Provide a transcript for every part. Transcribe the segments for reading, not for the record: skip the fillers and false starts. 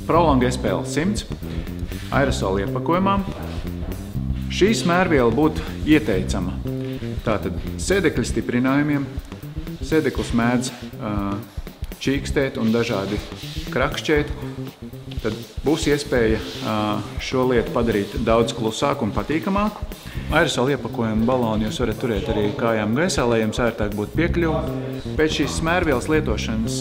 Prolong SPL 100 aerosola iepakojumā. Šī smērviela būtu ieteicama tātad sēdekļa stiprinājumiem. Sēdeklis mēdz čīkstēt un dažādi krakšķēt. Tad būs iespēja šo lietu padarīt daudz klusāku un patīkamāku. Aerosola iepakojumu balonu jūs varat turēt arī kājām gaisā, lai jums ērtāk būtu piekļuva. Pēc šīs smērvielas lietošanas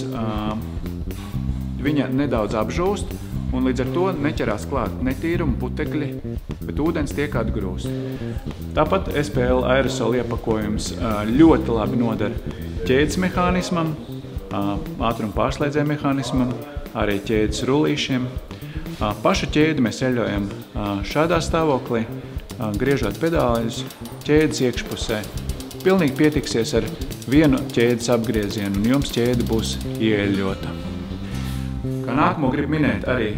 viņa nedaudz apžūst, un līdz ar to neķerās klāt netīruma putekļi, bet ūdens tiek atgrūst. Tāpat SPL aerosola iepakojums ļoti labi nodara ķēdes mehānismam, ātruma pārslēdzēju mehānismam, arī ķēdes rullīšiem. Pašu ķēdi mēs eļojam šādā stāvoklī, griežot pedāļus ķēdes iekšpusē. Pilnīgi pietiksies ar vienu ķēdes apgriezienu, un jums ķēde būs ieeļota. Kā nākamo grib minēt arī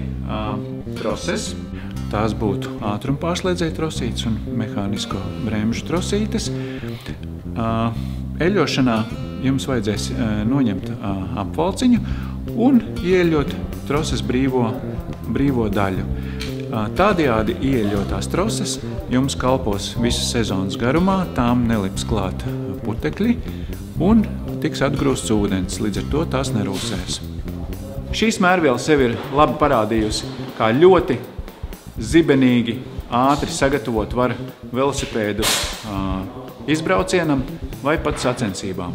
troses. Tās būtu ātruma pārslēdzēju trosītes un mehānisko bremžu trosītes. Eļošanā jums vajadzēs noņemt apvalciņu un ieeļot troses brīvo daļu. Tādējādi ieeļotās troses jums kalpos visas sezonas garumā, tām nelips klāt putekļi un tiks atgrūsts ūdens, līdz ar to tās nerūsēs. Šī smērviela sev ir labi parādījusi, kā ļoti zibenīgi, ātri sagatavot var velosipēdu izbraucienam vai pat sacensībām.